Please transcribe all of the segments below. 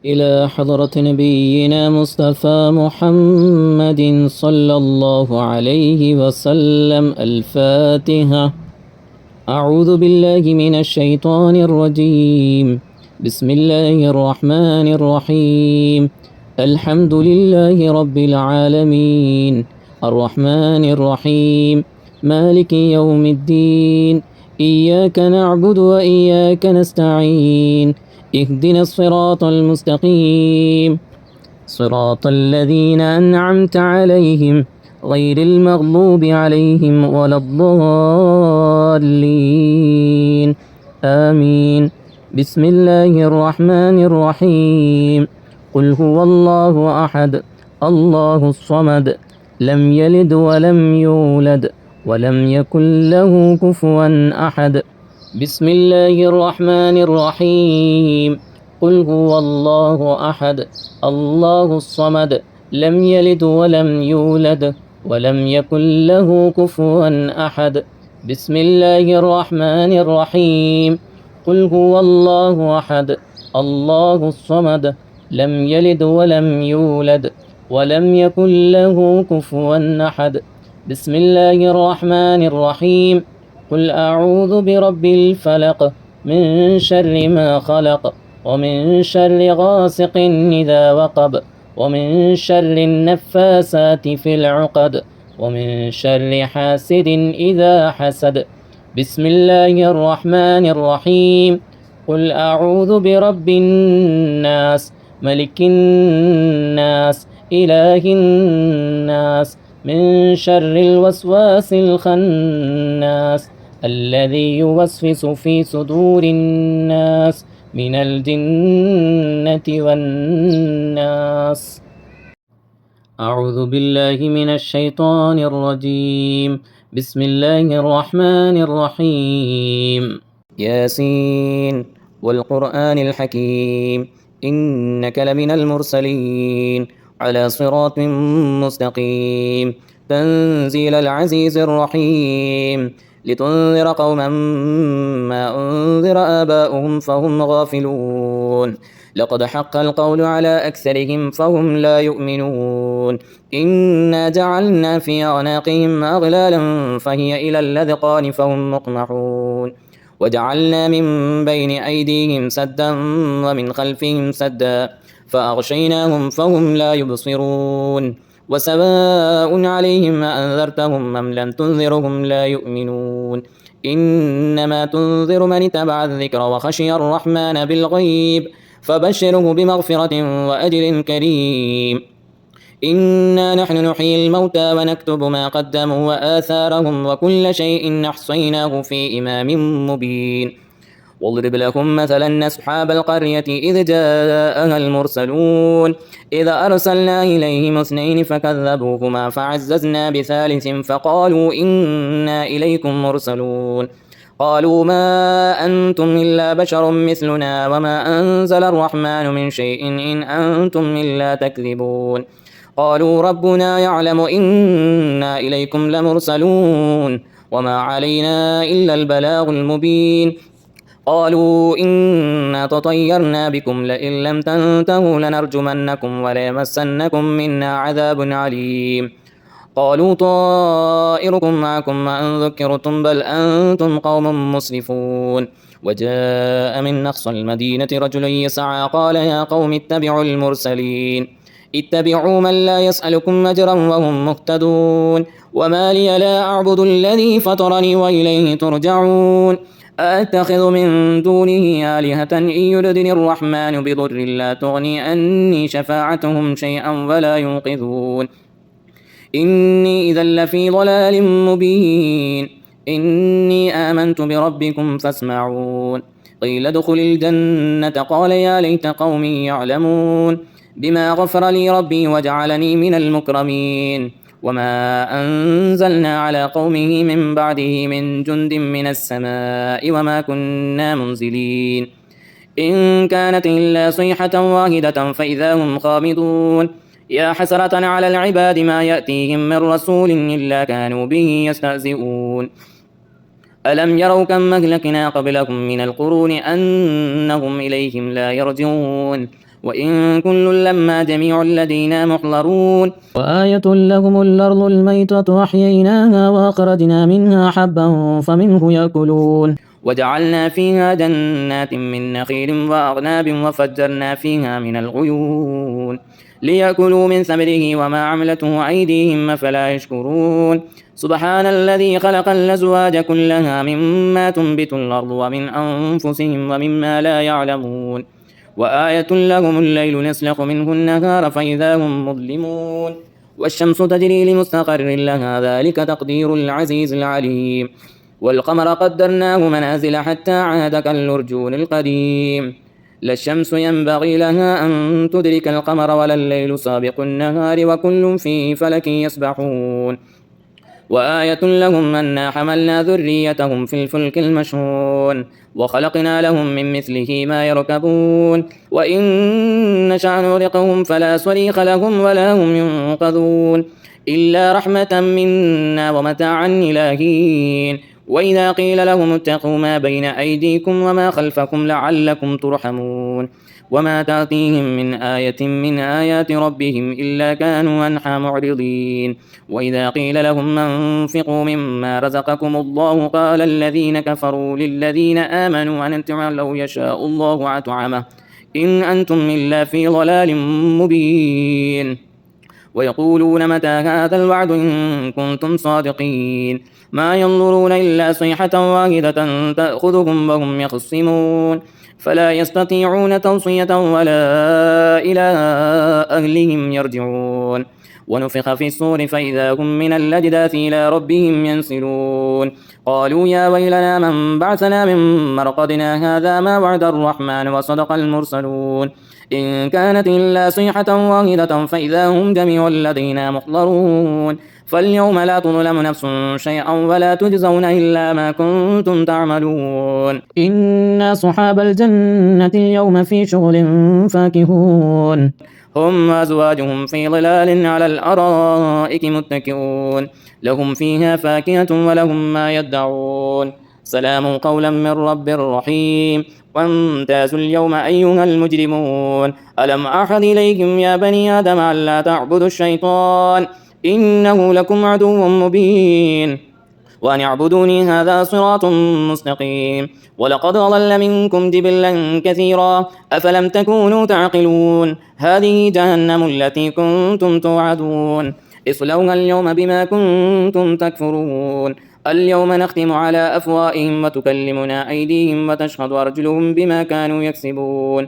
إلى حضرة نبينا مصطفى محمد صلى الله عليه وسلم. الفاتحة. أعوذ بالله من الشيطان الرجيم. بسم الله الرحمن الرحيم. الحمد لله رب العالمين الرحمن الرحيم مالك يوم الدين. إياك نعبد وإياك نستعين. اهدنا الصراط المستقيم صراط الذين أنعمت عليهم غير المغضوب عليهم ولا الضالين. آمين. بسم الله الرحمن الرحيم. قل هو الله أحد الله الصمد لم يلد ولم يولد ولم يكن له كفوا أحد. بسم الله الرحمن الرحيم. قل هو الله أحد الله الصمد لم يلد ولم يولد ولم يكن له كفوا أحد. بسم الله الرحمن الرحيم. قل هو الله أحد الله الصمد لم يلد ولم يولد ولم يكن له كفوا أحد. بسم الله الرحمن الرحيم. قل أعوذ برب الفلق من شر ما خلق ومن شر غاسق إذا وقب ومن شر النفاسات في العقد ومن شر حاسد إذا حسد. بسم الله الرحمن الرحيم. قل أعوذ برب الناس ملك الناس إله الناس من شر الوسواس الخناس الذي يوسوس في صدور الناس من الجنة والناس. أعوذ بالله من الشيطان الرجيم. بسم الله الرحمن الرحيم. ياسين والقرآن الحكيم إنك لمن المرسلين على صراط مستقيم تنزيل العزيز الرحيم لتنذر قوما ما أنذر آباؤهم فهم غافلون. لقد حق القول على أكثرهم فهم لا يؤمنون. إنا جعلنا في أعناقهم أغلالا فهي إلى الأذقان فهم مقمحون. وجعلنا من بين أيديهم سدا ومن خلفهم سدا فأغشيناهم فهم لا يبصرون. وسواء عليهم أأنذرتهم أم لم تنذرهم لا يؤمنون. إنما تنذر من اتبع الذكر وخشي الرحمن بالغيب فبشره بمغفرة وأجر كريم. إنا نحن نحيي الموتى ونكتب ما قدموا وآثارهم وكل شيء نحصيناه في إمام مبين. واضرب لهم مثلا أصحاب القرية إذ جاءها المرسلون إذ أرسلنا إليهم اثنين فكذبوهما فعززنا بثالث فقالوا إنا إليكم مرسلون. قالوا ما أنتم إلا بشر مثلنا وما أنزل الرحمن من شيء إن أنتم إلا تكذبون. قالوا ربنا يعلم إنا إليكم لمرسلون وما علينا إلا البلاغ المبين. قالوا إنا تطيرنا بكم لئن لم تنتهوا لنرجمنكم وليمسنكم منا عذاب عليم. قالوا طائركم معكم وإن ذكرتم بل أنتم قوم مسرفون. وجاء من أقصى المدينة رجل يسعى قال يا قوم اتبعوا المرسلين اتبعوا من لا يسألكم أجرا وهم مهتدون. وما لي لا أعبد الذي فطرني وإليه ترجعون. أأتخذ من دونه آلهة إن يردني الرحمن بضر لا تغني عني شفاعتهم شيئا ولا ينقذون. إني إذا لفي ضلال مبين. إني آمنت بربكم فاسمعون. قيل ادخل الجنة قال يا ليت قومي يعلمون بما غفر لي ربي وجعلني من المكرمين. وما أنزلنا على قومه من بعده من جند من السماء وما كنا منزلين. إن كانت إلا صيحة واحدة فإذا هم خامدون. يا حسرة على العباد ما يأتيهم من رسول إلا كانوا به يستهزئون. ألم يروا كم أهلكنا قبلهم من القرون أنهم إليهم لا يرجعون. وإن كل لما جميع لدينا محضرون وآية لهم الأرض الميتة أحييناها وأخرجنا منها حبا فمنه يأكلون وجعلنا فيها جنات من نخيل وأعناب وفجرنا فيها من العيون ليأكلوا من ثمره وما عملته أيديهم أفلا يشكرون سبحان الذي خلق الأزواج كلها مما تنبت الأرض ومن أنفسهم ومما لا يعلمون وآية لهم الليل نسلخ منه النهار فإذا هم مظلمون والشمس تجري لمستقر لها ذلك تقدير العزيز العليم والقمر قدرناه منازل حتى عاد كالأرجون القديم لا الشمس ينبغي لها أن تدرك القمر ولا الليل سابق النهار وكل في فلك يسبحون وآية لهم أنا حملنا ذريتهم في الفلك المشحون وخلقنا لهم من مثله ما يركبون وإن نشأ نغرقهم فلا صريخ لهم ولا هم ينقذون إلا رحمة منا ومتاعا إلى حين وإذا قيل لهم اتقوا ما بين أيديكم وما خلفكم لعلكم ترحمون وما تأتيهم من آية من آيات ربهم إلا كانوا عنها معرضين وإذا قيل لهم انفقوا مما رزقكم الله قال الذين كفروا للذين آمنوا أنطعم لو يشاء الله أطعمه إن أنتم إلا في ضلال مبين ويقولون متى هذا الوعد إن كنتم صادقين ما ينظرون إلا صيحة واحدة تأخذهم وهم يخصمون فلا يستطيعون توصية ولا إلى أهلهم يرجعون ونفخ في الصور فإذا هم من الأجداث إلى ربهم ينسلون قالوا يا ويلنا من بعثنا من مرقدنا هذا ما وعد الرحمن وصدق المرسلون إن كانت إلا صيحة واحدة فإذا هم جميع لدينا محضرون فاليوم لا تظلم نفس شيئا ولا تجزون إلا ما كنتم تعملون إن أصحاب الجنة اليوم في شغل فاكهون هم وأزواجهم في ظلال على الأرائك متكئون لهم فيها فاكهة ولهم ما يدعون سلام قولا من رب رحيم وامتازوا اليوم أيها المجرمون ألم أعهد إليكم يا بني آدم ألا تعبدوا الشيطان إنه لكم عدو مبين وأن اعبدوني هذا صراط مستقيم ولقد ضل منكم جبلا كثيرا أفلم تكونوا تعقلون هذه جهنم التي كنتم توعدون اصلوها اليوم بما كنتم تكفرون اليوم نختم على أفواههم وتكلمنا أيديهم وتشهد أرجلهم بما كانوا يكسبون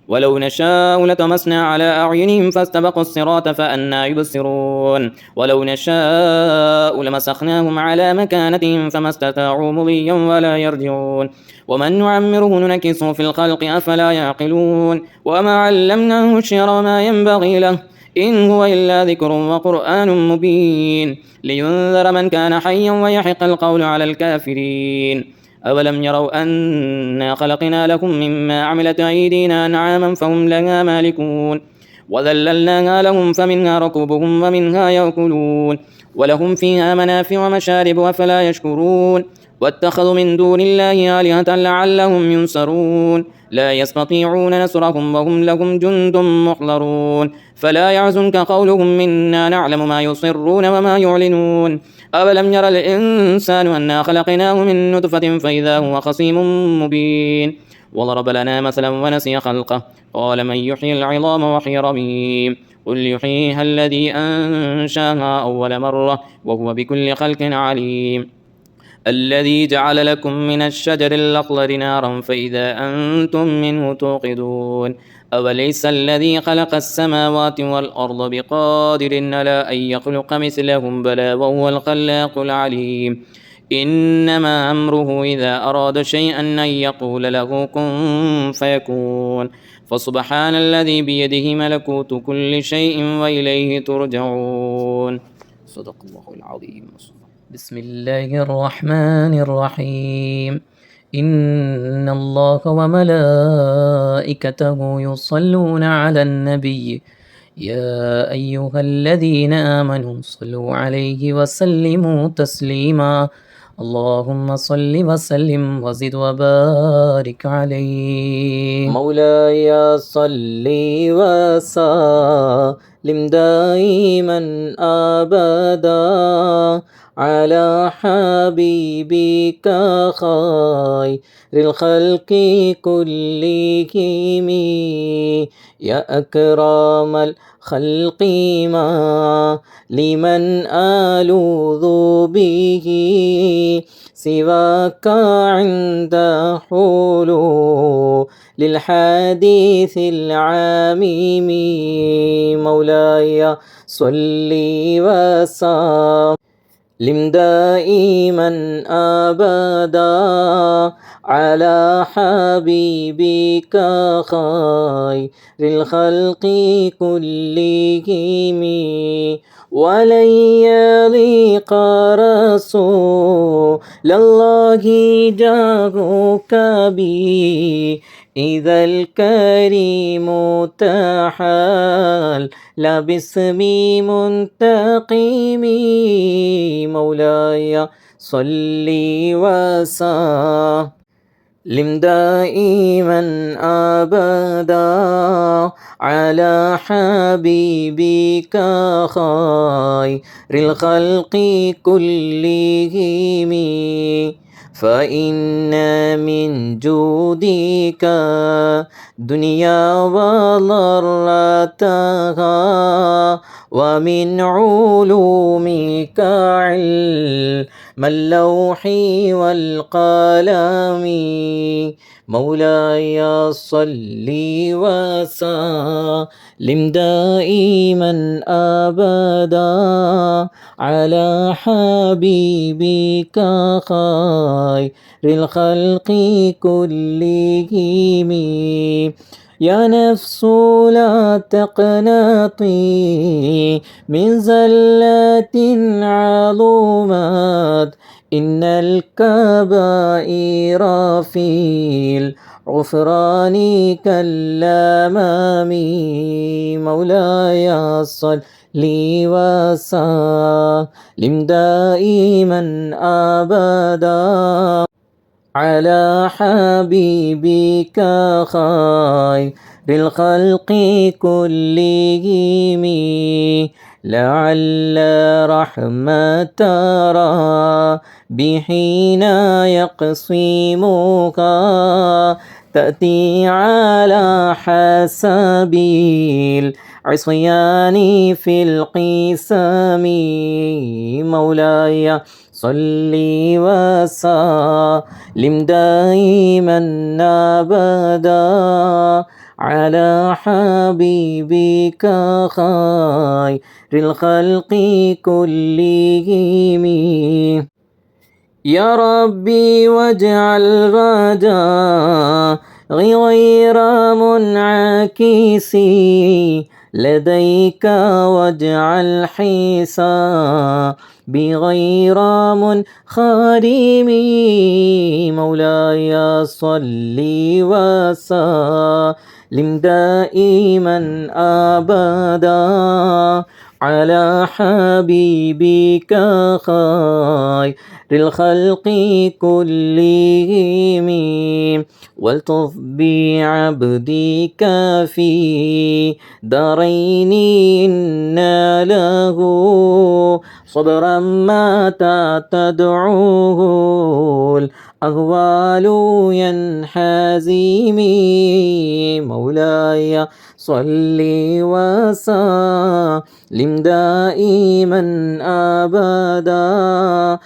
ولو نشاء لطمسنا على أعينهم فاستبقوا الصراط فأنى يبصرون ولو نشاء لمسخناهم على مكانتهم فما استطاعوا مضيا ولا يرجعون ومن نعمره ننكسه في الخلق أفلا يعقلون وما علمناه الشعر وما ينبغي له إن هو إلا ذكر وقرآن مبين لينذر من كان حيا ويحق القول على الكافرين أولم يروا أنا خلقنا لكم مما عملت أيدينا أنعاما فهم لها مالكون وذللناها لهم فمنها ركوبهم ومنها يأكلون ولهم فيها منافع ومشارب أفلا يشكرون واتخذوا من دون الله آلهة لعلهم ينصرون لا يستطيعون نصرهم وهم لهم جند محضرون فلا يحزنك قولهم منا نعلم ما يصرون وما يعلنون أولم ير الإنسان أنا خلقناه من نطفة فإذا هو خصيم مبين وضرب لنا مثلا ونسي خلقه قال من يحيي العظام وهي رميم قل يحييها الذي أنشاها أول مرة وهو بكل خلق عليم الذي جعل لكم من الشجر الأخضر نارا فإذا أنتم منه توقدون أوليس الذي خلق السماوات والأرض بقادر على أن يخلق مثلهم بلى وهو الخلاق العليم إنما أمره إذا أراد شيئا أن يقول له كن فيكون فسبحان الذي بيده ملكوت كل شيء وإليه ترجعون صدق الله العظيم. بسم الله الرحمن الرحيم إن الله وملائكته يصلون على النبي يا أيها الذين آمنوا صلوا عليه وسلموا تسليما اللهم صل وسلم وزد وبارك عليه. مولاي صل وسلم دائما أبدا على حبيبك خير الخلق كلهم يا أكرم الخلق ما لمن ألوذ به سواك عند حلول للحديث العميم مولاي صل وسلم دائما أبدا على حبيبك خير الخلق كلهم ولن يليق رسول الله جاهك بي إذا الكريم تحال لا باسمي منتقم مولاي صل وسلم دائما أبدا على حبيبك خير الخلق كلهم فإن من جودك دنيا وضرتها ومن علومك علم اللوح والقلم مولاي صل وسلم دائما أبدا على حبيبك خير الخلق كلهم يا نفس لا تقنطي من زلات عظمت إن الكبائر في الغفران كالأمام مولاي صل وسلم دائما أبدا على حبيبك خير الخلق كلهم لعل رحمة ربي يقسمها تأتي على حسب العصيان في القسم مولاي صل وسلم دائما أبدا على حبيبك خير الخلق كلهم يا ربي واجعل رجائي غير منعكس لديك واجعل حسابي غير منخرم مولاي صل وسلم دائما أبدا على حبيبك خير الخلق كلهم والطف بعبدك في دارين إن له صبرا متى تدعوه الأهوال ينحزم مولاي صل وسلم دائما أبدا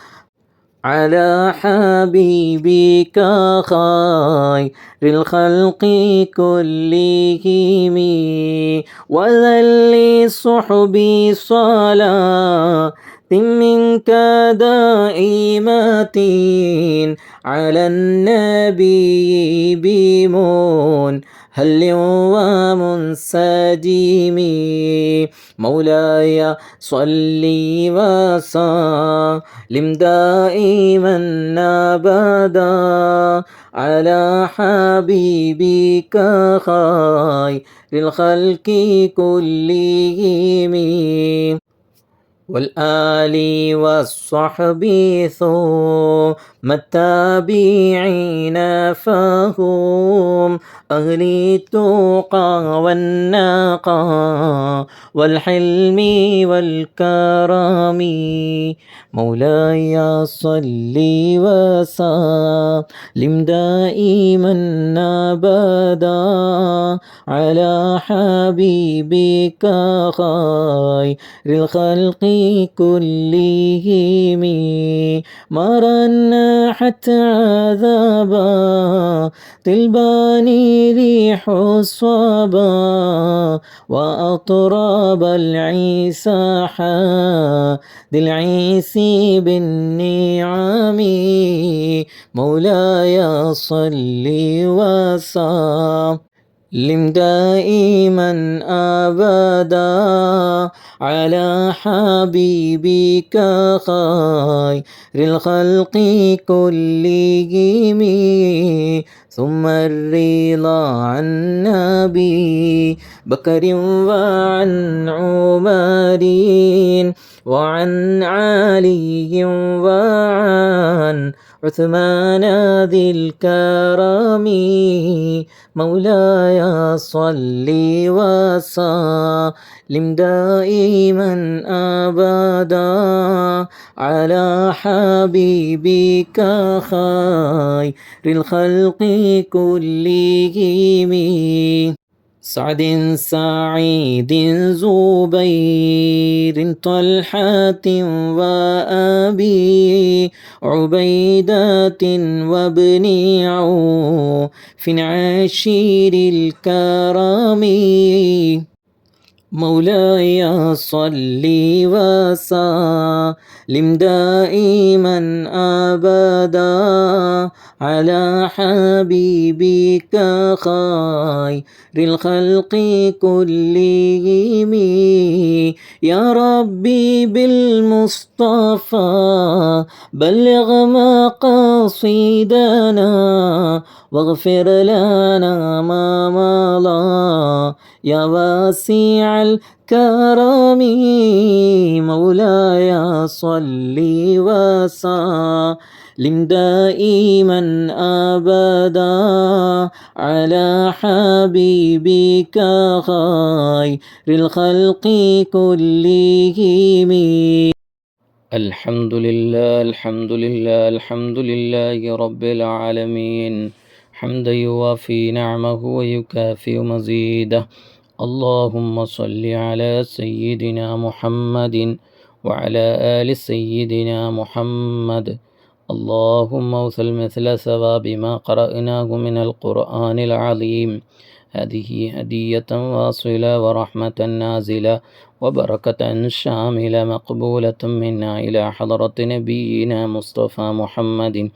على حبيبك خير الخلق كلهم وذل صحبي صلاة منك دائمة على النبي بمن هل ومنسجم مولاي صل وسلم دائما أبدا على حبيبك خير الخلق كلهم والآل والصحب ثم التابعين فهم أهل التقى والنقى والحلم والكرم. مولاي صل وسلم دائما أبدا على حبيبك خير الخلق كلهم. مرنا حتى عذابا تلباني ريح الصبا وأطراب العيسى ذي العيس بالنعم. مولاي صل وسلم دائما أبدا على حبيبك خير الخلق كلهم. ثم الرضا عن نبي بكر وعن عمر وعن علي وعن عثمان ذي الكرم. مولاي صل وسلم دائما أبدا على حبيبك خير الخلق كلهم. سعد سعيد زبير طلحة وأبي عبيدة وابن عوف عشير الكرم. مولاي صل وسلم دائما أبدا على حبيبك خير الخلق كلهم. يا ربي بالمصطفى بلغ مقاصدنا واغفر لنا ما مضى يا واسع الكرم. مولاي صل وسلم دائما أبدا على حبيبك خير الخلق كلهم. الحمد لله الحمد لله الحمد لله رب العالمين حمدا يوافي نعمه ويكافئ مزيده. اللهم صل على سيدنا محمد وعلى آل سيدنا محمد. اللهم اوصل مثل ثواب ما قرأناه من القرآن العظيم. هذه هدية واصلة ورحمة نازلة وبركة شاملة مقبولة منا إلى حضرة نبينا مصطفى محمد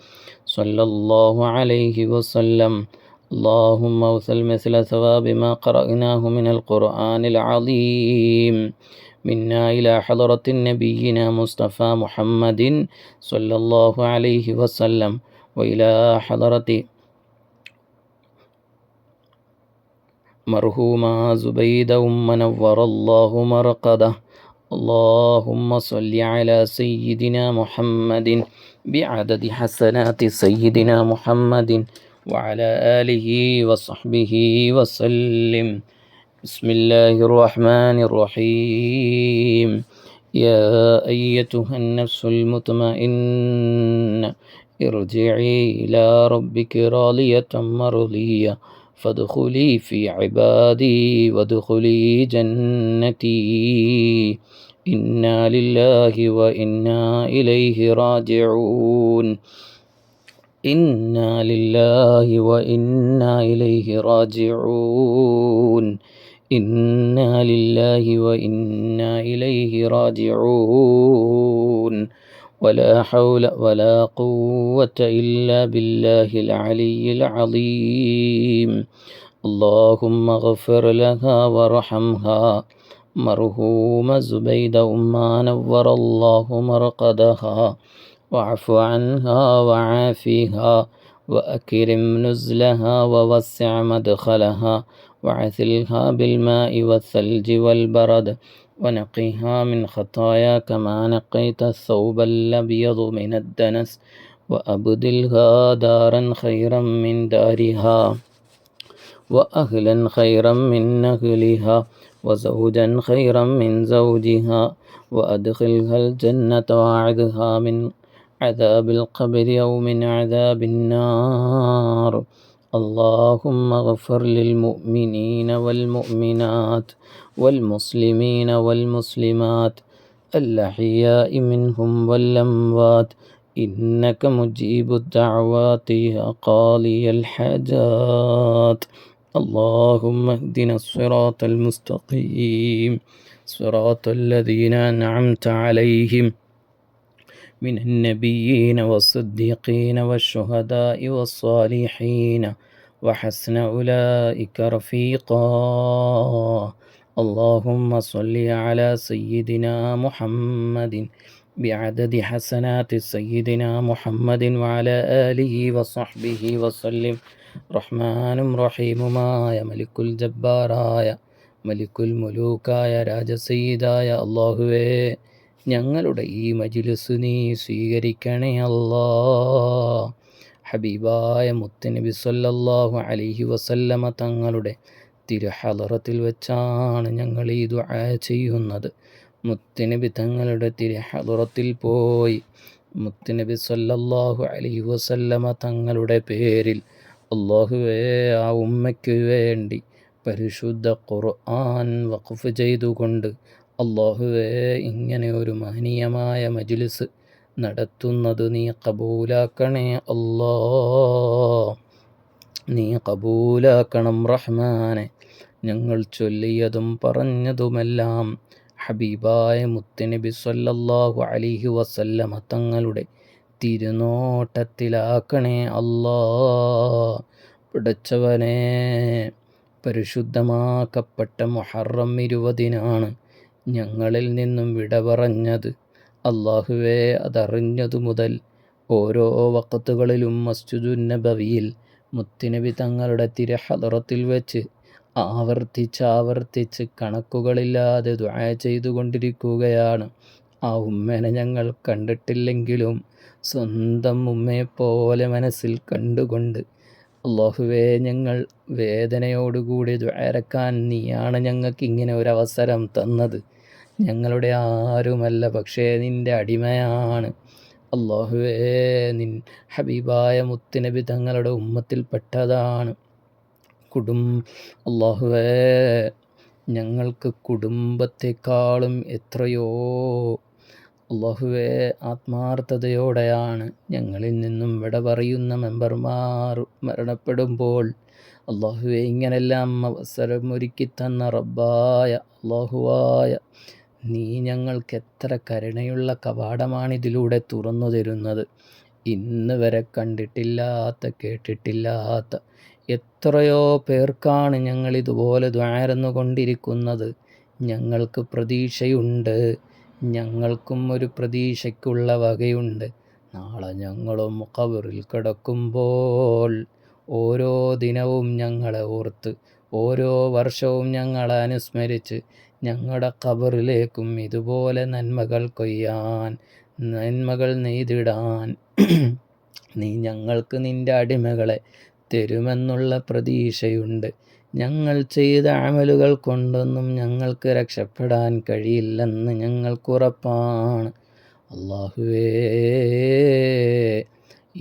صلى الله عليه وسلم. اللهم اوصل مثل ثواب ما قرأناه من القرآن العظيم منا إلى حضرة نبينا مصطفى محمد صلى الله عليه وسلم وإلى حضرة مرحوما زبيدة منور الله مرقده. اللهم صل على سيدنا محمد بعدد حسنات سيدنا محمد وعلى آله وصحبه وسلم. بسم الله الرحمن الرحيم. يا أيتها النفس المطمئنة ارجعي إلى ربك راضية مرضية فادخلي في عبادي وادخلي جنتي. إنا لله وإنا إليه راجعون. إنا لله وإنا إليه راجعون. إنا لله وإنا إليه راجعون. ولا حول ولا قوة إلا بالله العلي العظيم. اللهم اغفر لها وارحمها مرحوم زبيدة ما نور الله مرقدها واعف عنها وعافيها وأكرم نزلها ووسع مدخلها وعسلها بالماء والثلج والبرد ونقها من خطايا كما نقيت الثوب الأبيض من الدنس وأبدلها دارا خيرا من دارها وأهلا خيرا من أهلها وزوجا خيرا من زوجها وأدخلها الجنة وأعذها من عذاب القبر أو من عذاب النار. اللهم اغفر للمؤمنين والمؤمنات والمسلمين والمسلمات الأحياء منهم والأموات إنك مجيب الدعوات يا قاضي الحاجات. اللهم اهدنا الصراط المستقيم صراط الذين أنعمت عليهم من النبيين والصديقين والشهداء والصالحين وحسن أولئك رفيقا. اللهم صل على سيدنا محمد بعدد حسنات سيدنا محمد وعلى آله وصحبه وسلم. റഹ്മാനും റഹീമുമായ മലിക്കുൽ ജബ്ബാറായ മലിക്കുൽ മുലൂക്കായ രാജസയ്യിദായ അല്ലാഹുവേ, ഞങ്ങളുടെ ഈ മജ്‌ലിസ് നീ സ്വീകരിക്കണേ അല്ലാ. ഹബീബായ മുത്തുനബി സല്ലല്ലാഹു അലൈഹി വസല്ലമ തങ്ങളുടെ തിരുഹളറത്തിൽ വെച്ചാണ് ഞങ്ങൾ ഈ ദുആ ചെയ്യുന്നത്. മുത്തുനബി തങ്ങളുടെ തിരുഹളറത്തിൽ പോയി മുത്തുനബി സല്ലല്ലാഹു അലൈഹി വസല്ലമ തങ്ങളുടെ പേരിൽ അല്ലാഹുവേ ആ ഉമ്മയ്ക്ക് വേണ്ടി പരിശുദ്ധ ഖുർആൻ വഖഫ് ചെയ്തുകൊണ്ട് അല്ലാഹുവേ ഇങ്ങനെ ഒരു മഹനീയമായ മജ്‌ലിസ് നടത്തുന്നത് നീ കബൂലാക്കണേ അല്ലാ. നീ കബൂലാക്കണം റഹ്മാനെ. ഞങ്ങൾ ചൊല്ലിയതും പറഞ്ഞതുമെല്ലാം ഹബീബായ മുത്തുനബി സല്ലല്ലാഹു അലൈഹി വസല്ലമ തങ്ങളുടെ തിരുനോട്ടത്തിലാക്കണേ അല്ലാ. പടച്ചവനെ, പരിശുദ്ധമാക്കപ്പെട്ട മുഹറം 20 ഞങ്ങളിൽ നിന്നും വിട പറഞ്ഞത്. അല്ലാഹുവേ, അതറിഞ്ഞതു മുതൽ ഓരോ വഖത്തുകളിലും മസ്ജിദുൻ നബവിയിൽ മുത്തുനബി തങ്ങളുടെ തിരുഹളറത്തിൽ വെച്ച് ആവർത്തിച്ച് കണക്കുകളില്ലാതെ ദുആ ചെയ്തുകൊണ്ടിരിക്കുകയാണ്. ആ ഉമ്മനെ ഞങ്ങൾ കണ്ടിട്ടില്ലെങ്കിലും സ്വന്തം ഉമ്മയെപ്പോലെ മനസ്സിൽ കണ്ടുകൊണ്ട് അല്ലാഹുവേ, ഞങ്ങൾ വേദനയോടുകൂടി ദുആരക്കാൻ നീയാണ് ഞങ്ങൾക്ക് ഇങ്ങനെ ഒരു അവസരം തന്നത്. ഞങ്ങളുടെ ആരുമല്ല, പക്ഷേ നിൻ്റെ അടിമയാണ് അല്ലാഹുവേ. നിൻ ഹബീബായ മുത്തുനബി തങ്ങളുടെ ഉമ്മത്തിൽപ്പെട്ടതാണ്. അല്ലാഹുവേ, ഞങ്ങൾക്ക് കുടുംബത്തെക്കാളും എത്രയോ അല്ലാഹുവേ ആത്മാർത്ഥതയോടെയാണ് ഞങ്ങളിൽ നിന്നും വിട പറയുന്ന മെമ്പർമാർ മരണപ്പെടുമ്പോൾ അല്ലാഹുവേ ഇങ്ങനെല്ലാം അവസരമൊരുക്കി തന്ന റബ്ബായ അല്ലാഹുവായ നീ ഞങ്ങൾക്ക് എത്ര കരുണയുള്ള കവാടമാണിതിലൂടെ തുറന്നു തരുന്നത്. ഇന്ന് വരെ കണ്ടിട്ടില്ലാത്ത കേട്ടിട്ടില്ലാത്ത എത്രയോ പേർക്കാണ് ഞങ്ങളിതുപോലെ ദ്വാരന്നു കൊണ്ടിരിക്കുന്നത്. ഞങ്ങൾക്ക് പ്രതീക്ഷയുണ്ട്, ഞങ്ങൾക്കും ഒരു പ്രതീക്ഷയ്ക്കുള്ള വകയുണ്ട്. നാളെ ഞങ്ങളും ഖബറിൽ കിടക്കുമ്പോൾ ഓരോ ദിനവും ഞങ്ങളെ ഓർത്ത്, ഓരോ വർഷവും ഞങ്ങളെ അനുസ്മരിച്ച് ഞങ്ങളുടെ ഖബറിലേക്കും ഇതുപോലെ നന്മകൾ കൊയ്യാൻ, നന്മകൾ നെയ്തിടാൻ നീ ഞങ്ങൾക്ക് നിൻ്റെ അടിമകളെ തരുമെന്നുള്ള പ്രതീക്ഷയുണ്ട്. ഞങ്ങൾ ചെയ്ത അമലുകൾ കൊണ്ടൊന്നും ഞങ്ങൾക്ക് രക്ഷപ്പെടാൻ കഴിയില്ലെന്ന് ഞങ്ങൾക്കുറപ്പാണ്. അല്ലാഹുവേ,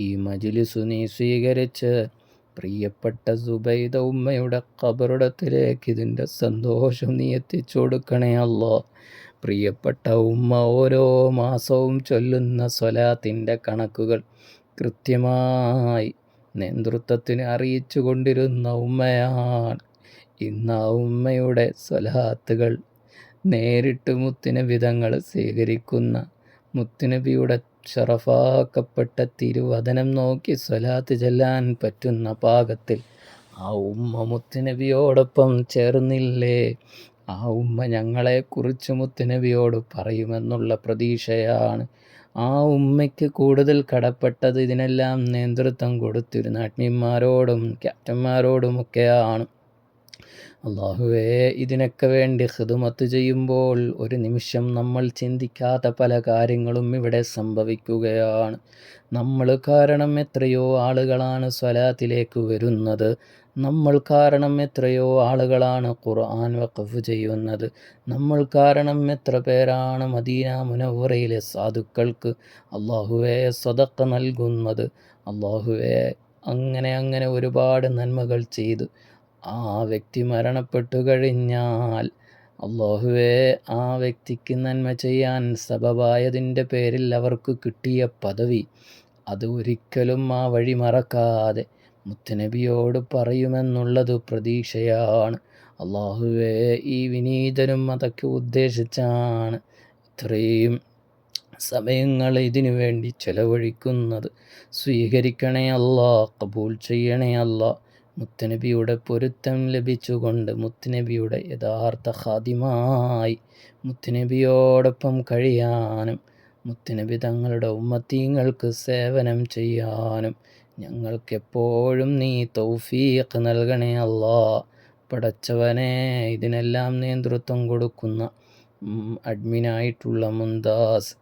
ഈ മജ്‌ലിസ് നീ സ്വീകരിച്ച് പ്രിയപ്പെട്ട സുബൈദ ഉമ്മയുടെ ഖബറിടത്തിലേക്ക് ഇതിൻ്റെ സന്തോഷം നീ എത്തിച്ചു കൊടുക്കണേ അല്ലാ. പ്രിയപ്പെട്ട ഉമ്മ ഓരോ മാസവും ചൊല്ലുന്ന സ്വലാത്തിൻ്റെ കണക്കുകൾ കൃത്യമായി നേതൃത്വത്തിന് അറിയിച്ചു കൊണ്ടിരുന്ന ഉമ്മയാണ്. ഇന്ന് ആ ഉമ്മയുടെ സ്വലാത്തുകൾ നേരിട്ട് മുത്തുനബി തങ്ങൾ സ്വീകരിക്കുന്ന, മുത്തുനബിയുടെ ഷറഫാക്കപ്പെട്ട തിരുവദനം നോക്കി സ്വലാത്ത് ചെല്ലാൻ പറ്റുന്ന പാകത്തിൽ ആ ഉമ്മ മുത്തുനബിയോടൊപ്പം ചേർന്നില്ലേ? ആ ഉമ്മ ഞങ്ങളെക്കുറിച്ച് മുത്തുനബിയോട് പറയുമെന്നുള്ള പ്രതീക്ഷയാണ്. ആ ഉമ്മയ്ക്ക് കൂടുതൽ കടപ്പെട്ടത് ഇതിനെല്ലാം നേതൃത്വം കൊടുത്തിരുന്ന അഡ്മിന്മാരോടും ക്യാപ്റ്റന്മാരോടുമൊക്കെയാണ്. അള്ളാഹുവേ, ഇതിനൊക്കെ വേണ്ടി ഖിദ്മത്ത് ചെയ്യുമ്പോൾ ഒരു നിമിഷം നമ്മൾ ചിന്തിക്കാത്ത പല കാര്യങ്ങളും ഇവിടെ സംഭവിക്കുകയാണ്. നമ്മൾ കാരണം എത്രയോ ആളുകളാണ് സ്വലാത്തിലേക്ക് വരുന്നത്. നമ്മൾ കാരണം എത്രയോ ആളുകളാണ് ഖുർആൻ വഖഫ് ചെയ്യുന്നത്. നമ്മൾ കാരണം എത്ര പേരാണ് മദീന മുനവ്വറയിലെ സാധുക്കൾക്ക് അള്ളാഹുവേ സദഖ നൽകുന്നത്. അള്ളാഹുവേ, അങ്ങനെ ഒരുപാട് നന്മകൾ ചെയ്തു ആ വ്യക്തി മരണപ്പെട്ടു കഴിഞ്ഞാൽ അള്ളാഹുവേ, ആ വ്യക്തിക്ക് നന്മ ചെയ്യാൻ സബബായതിൻ്റെ പേരിൽ അവർക്ക് കിട്ടിയ പദവി അത് ഒരിക്കലും ആ വഴി മറക്കാതെ മുത്തുനബിയോട് പറയുമെന്നുള്ളത് പ്രതീക്ഷയാണ്. അള്ളാഹുവേ, ഈ വിനീതനും അതൊക്കെ ഉദ്ദേശിച്ചാണ് ഇത്രയും സമയങ്ങൾ ഇതിനു വേണ്ടി ചെലവഴിക്കുന്നത്. സ്വീകരിക്കണേ അല്ലാ, കബൂൽ ചെയ്യണേ അല്ലാ. മുത്തുനബിയുടെ പൊരുത്തം ലഭിച്ചുകൊണ്ട് മുത്തുനബിയുടെ യഥാർത്ഥ ഖാദിമായി മുത്തുനബിയോടൊപ്പം കഴിയാനും മുത്തുനബി തങ്ങളുടെ ഉമ്മത്തീങ്ങൾക്ക് സേവനം ചെയ്യാനും ഞങ്ങൾക്കെപ്പോഴും നീ തൗഫീഖ് നൽകണേ അല്ലാ. പടച്ചവനെ, ഇതിനെല്ലാം നേതൃത്വം കൊടുക്കുന്ന അഡ്മിനായിട്ടുള്ള മുന്താസ്,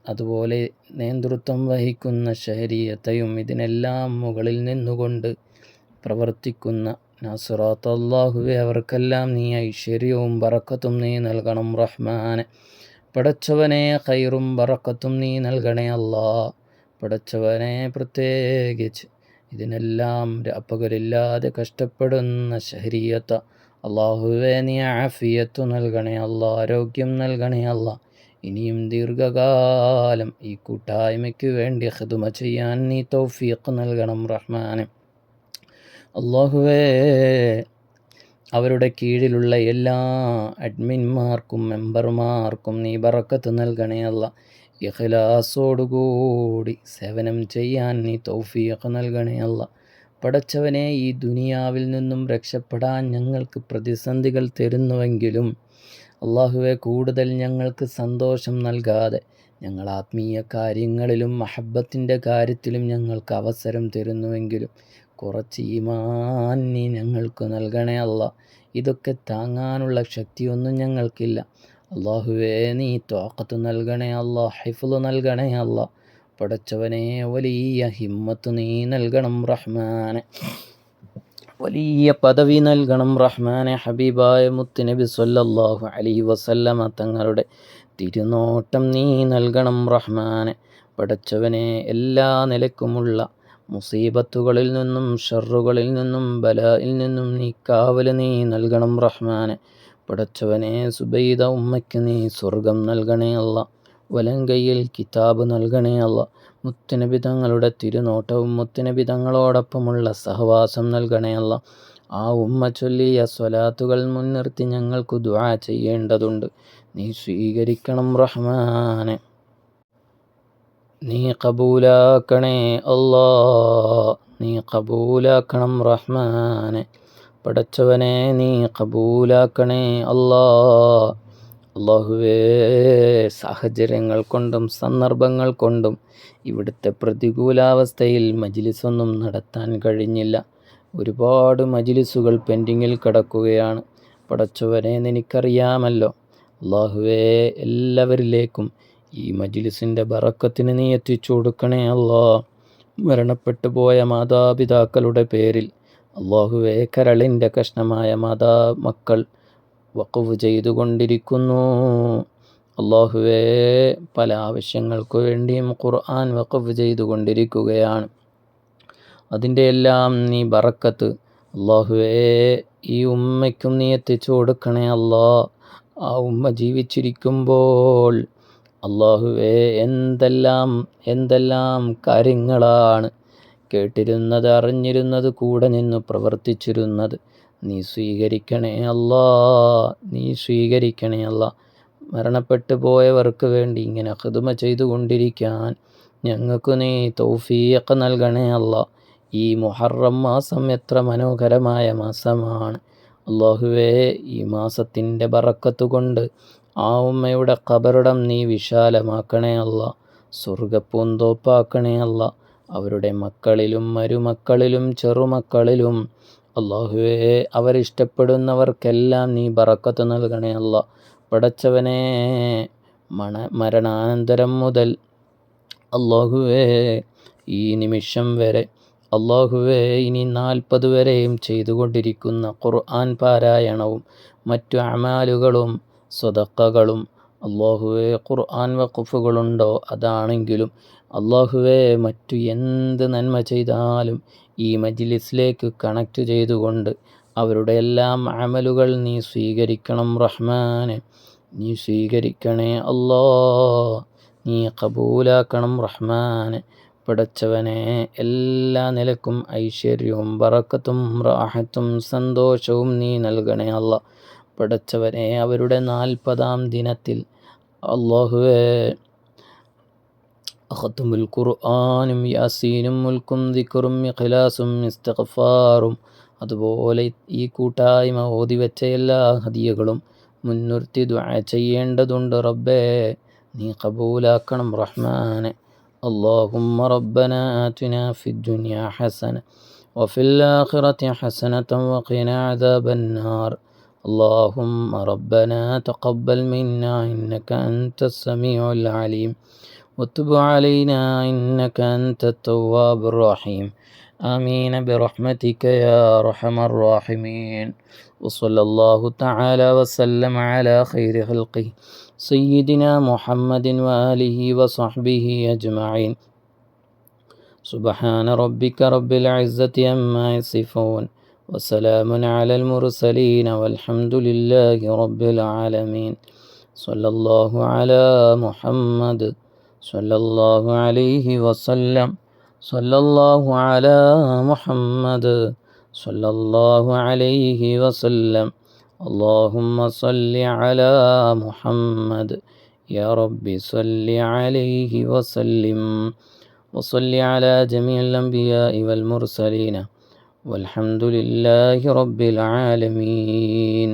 അതുപോലെ നേതൃത്വം വഹിക്കുന്ന ഷഹരിയത്തെയും ഇതിനെല്ലാം മുകളിൽ നിന്നുകൊണ്ട് പ്രവർത്തിക്കുന്ന നാസിറാത്ത്, അല്ലാഹുവേ, അവർക്കെല്ലാം നീ ഐശ്വര്യവും ബറക്കത്തും നീ നൽകണം റഹ്മാനെ. പടച്ചവനെ, ഖൈറും ബറക്കത്തും നീ നൽകണേ അല്ലാ. പടച്ചവനെ, പ്രത്യേകിച്ച് ഇതിനെല്ലാം രാപ്പകലില്ലാതെ കഷ്ടപ്പെടുന്ന ഷഹരിയത്ത്, അല്ലാഹുവേ, നീ ആഫിയത്ത് നൽകണേ അല്ലാ, ആരോഗ്യം നൽകണേ അല്ലാ. ഇനിയും ദീർഘകാലം ഈ കൂട്ടായ്മയ്ക്ക് വേണ്ടി ഖിദ്മ ചെയ്യാൻ നീ തൗഫീഖ് നൽകണം റഹ്മാനെ. അല്ലാഹുവേ, അവരുടെ കീഴിലുള്ള എല്ലാ അഡ്മിന്മാർക്കും മെമ്പർമാർക്കും നീ ബറക്കത്ത് നൽകണേ അല്ലാ. ഇഖ്ലാസോടുകൂടി സേവനം ചെയ്യാൻ നീ തൗഫീഖ് നൽകണേ അല്ലാ. പടച്ചവനെ, ഈ ദുനിയാവിൽ നിന്നും രക്ഷപ്പെടാൻ ഞങ്ങൾക്ക് പ്രതിസന്ധികൾ തരുന്നുവെങ്കിലും അല്ലാഹുവേ, കൂടുതൽ ഞങ്ങൾക്ക് സന്തോഷം നൽകാതെ ഞങ്ങൾ ആത്മീയ കാര്യങ്ങളിലും മഹബത്തിൻ്റെ കാര്യത്തിലും ഞങ്ങൾക്ക് അവസരം തരുന്നുവെങ്കിലും കുറച്ച് ഈമാൻ നീ ഞങ്ങൾക്ക് നൽകണേ അല്ലാ. ഇതൊക്കെ താങ്ങാനുള്ള ശക്തിയൊന്നും ഞങ്ങൾക്കില്ല. അല്ലാഹുവേ, നീ ത്വാഖത്ത് നൽകണേ അല്ലാ, ഹിഫ്ള് നൽകണേ അല്ലാ. പടച്ചവനെ, വലിയ ഹിമ്മത്ത് നീ നൽകണം റഹ്മാനെ, വലിയ പദവി നൽകണം റഹ്മാനെ. ഹബീബായ മുത്തുനബി സ്വല്ലല്ലാഹു അലൈഹി വസല്ലമ തങ്ങളുടെ തിരുനോട്ടം നീ നൽകണം റഹ്മാനെ. പടച്ചവനെ, എല്ലാ നിലക്കുമുള്ള മുസീബത്തുകളിൽ നിന്നും ഷർറുകളിൽ നിന്നും ബലായിൽ നിന്നും നീ കാവല് നീ നൽകണം റഹ്മാനെ. പടച്ചവനെ, സുബൈദ ഉമ്മയ്ക്ക് നീ സ്വർഗം നൽകണേ അല്ലാ, വലങ്കയിൽ കിതാബ് നൽകണേ അല്ലാ. മുത്തുനബി തങ്ങളുടെ തിരുനോട്ടവും മുത്തുനബി തങ്ങളോടൊപ്പമുള്ള സഹവാസം നൽകണേ അല്ലാ. ആ ഉമ്മ ചൊല്ലിയ സ്വലാത്തുകൾ മുൻനിർത്തി ഞങ്ങൾക്ക് ദുആ ചെയ്യേണ്ടതുണ്ട്. നീ സ്വീകരിക്കണം റഹ്മാനെ, നീ കബൂലാക്കണേ അല്ലാ, നീ കബൂലാക്കണം റഹ്മാനെ. പടച്ചവനെ, നീ കബൂലാക്കണേ അല്ലാ. അല്ലാഹുവേ, സാഹചര്യങ്ങൾ കൊണ്ടും സന്ദർഭങ്ങൾ കൊണ്ടും ഇവിടുത്തെ പ്രതികൂലാവസ്ഥയിൽ മജ്ലിസൊന്നും നടത്താൻ കഴിഞ്ഞില്ല. ഒരുപാട് മജ്ലിസുകൾ പെൻഡിങ്ങിൽ കിടക്കുകയാണ്. പടച്ചവനെ, നിനക്കറിയാമല്ലോ. അല്ലാഹുവേ, എല്ലാവരിലേക്കും ഈ മജ്ലിസിൻ്റെ ബറക്കത്തിന് നീ എത്തിച്ചു കൊടുക്കണേ അല്ലാ. മരണപ്പെട്ടു പോയ മാതാപിതാക്കളുടെ പേരിൽ അല്ലാഹുവേ, കരളിൻ്റെ കഷ്ണമായ മക്കൾ വഖഫ് ചെയ്തുകൊണ്ടിരിക്കുന്നു. അല്ലാഹുവേ, പല ആവശ്യങ്ങൾക്കു വേണ്ടിയും ഖുർആൻ വഖഫ് ചെയ്തുകൊണ്ടിരിക്കുകയാണ്. അതിൻ്റെ എല്ലാം നീ ബറക്കത്ത് അല്ലാഹുവേ ഈ ഉമ്മയ്ക്കും നീ എത്തിച്ചു കൊടുക്കണേ അല്ലാ. ആ ഉമ്മ ജീവിച്ചിരിക്കുമ്പോൾ അല്ലാഹുവേ, എന്തെല്ലാം കാര്യങ്ങളാണ് കേട്ടിരുന്നത്, അറിഞ്ഞിരുന്നത്, കൂടെ നിന്ന് പ്രവർത്തിച്ചിരുന്നത്. നീ സ്വീകരിക്കണേ അല്ലാ, നീ സ്വീകരിക്കണേ അല്ലാ. മരണപ്പെട്ടു പോയവർക്ക് വേണ്ടി ഇങ്ങനെ ഖിദ്മ ചെയ്തുകൊണ്ടിരിക്കാൻ ഞങ്ങൾക്ക് നീ തൗഫീഖ് നൽകണേ അല്ലാ. ഈ മുഹറം മാസം എത്ര മനോഹരമായ മാസമാണ് അല്ലാഹുവേ. ഈ മാസത്തിൻ്റെ ബറക്കത്ത് കൊണ്ട് ആ ഉമ്മയുടെ ഖബറിടം നീ വിശാലമാക്കണേ അല്ലാ, സ്വർഗ്ഗപ്പൂന്തോപ്പാക്കണേ അല്ലാ. അവരുടെ മക്കളിലും മരുമക്കളിലും ചെറുമക്കളിലും അള്ളാഹുവേ, അവരിഷ്ടപ്പെടുന്നവർക്കെല്ലാം നീ ബറക്കത്ത് നൽകണേ അല്ല. പടച്ചവനെ, മരണാനന്തരം മുതൽ അള്ളാഹുവേ ഈ നിമിഷം വരെ അള്ളാഹുവേ ഇനി 40 വരെയും ചെയ്തുകൊണ്ടിരിക്കുന്ന ഖുർആൻ പാരായണവും മറ്റു അമാലുകളും സ്വതക്കകളും അള്ളാഹുവേ ഖുർആൻ വഖഫുകളുണ്ടോ അതാണെങ്കിലും അള്ളാഹുവേ മറ്റു എന്ത് നന്മ ചെയ്താലും ഈ മജ്ലിസിലേക്ക് കണക്റ്റ് ചെയ്തുകൊണ്ട് അവരുടെ എല്ലാം അമലുകൾ നീ സ്വീകരിക്കണം റഹ്മാനെ. നീ സ്വീകരിക്കണേ അല്ലാ, നീ കബൂലാക്കണം റഹ്മാനെ. പടച്ചവനെ, എല്ലാ നിലക്കും ഐശ്വര്യവും ബറക്കത്തും റാഹത്തും സന്തോഷവും നീ നൽകണേ അല്ല. പടച്ചവനെ, അവരുടെ 40-ാം ദിനത്തിൽ അല്ലാഹുവേ ഖത്മുൽ ഖുർആനും യാസീനും മുൽക്കും ദിക്റും ഇഖ്ലാസും ഇസ്തിഗ്ഫാറും അതുപോലെ ഈ കൂട്ടായ്മ ഓതിവെച്ച എല്ലാ ഹദിയകളും മുൻനിർത്തി ദുആ ചെയ്യേണ്ടതുണ്ട് റബ്ബേ. നീ കബൂലാക്കണം റഹ്മാനെ. اللهم ربنا آتنا في الدنيا حسنة وفي الآخرة حسنة وقنا عذاب النار. اللهم ربنا تقبل منا إنك أنت السميع العليم وتب علينا إنك أنت التواب الرحيم. آمين برحمتك يا أرحم الراحمين. وصلى الله تعالى وسلم على خير خلقه سيدنا محمد وآله وصحبه أجمعين. سبحان ربك رب العزة عما يصفون وسلام على المرسلين والحمد لله رب العالمين. صلى الله على محمد صلى الله عليه وسلم. صلى الله على محمد صلى الله عليه وسلم. اللهم صل على محمد يا رب صل عليه وسلم. وصل على جميع الأنبياء والمرسلين والحمد لله رب العالمين.